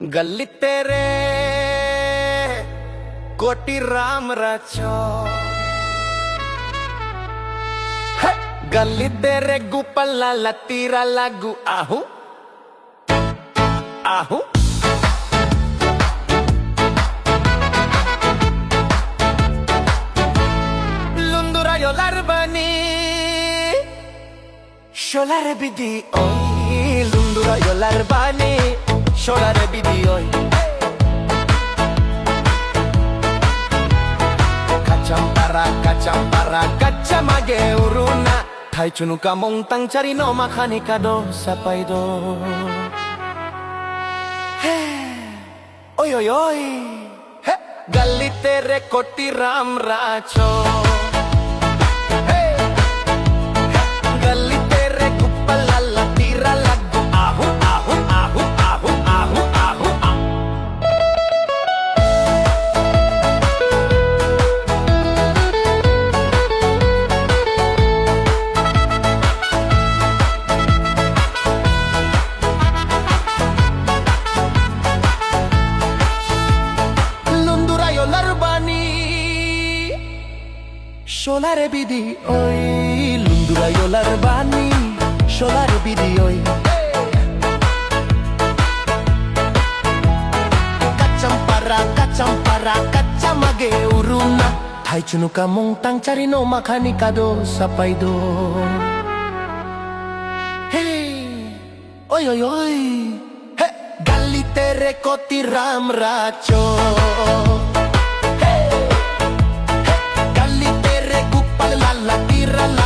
गली तेरे कोटी राम रचो गली तेरे गुपल्ला लतीरा लागू आहू आहू लुंदुरा yo larbani Sholare bidi oi Lundura yo larbani Sholare bidi oi Kacampara kacamage uruna Thai chunu ka montang cari no makani kado sapai do Oi oi oi Gali tere koti ram racho Gali tere kupala la tira lagu ahu ahu ahu ahu ahu ahu Lundura yo larbani Sholare bidi oi Lundura yo larbani Sholare bidi oi Kacampara kacamage uruna Thai chunu ka montang cari no makani kado sapai do Hey oi oi oi Hey gali tere koti ram racho Gali tere gupal la tira la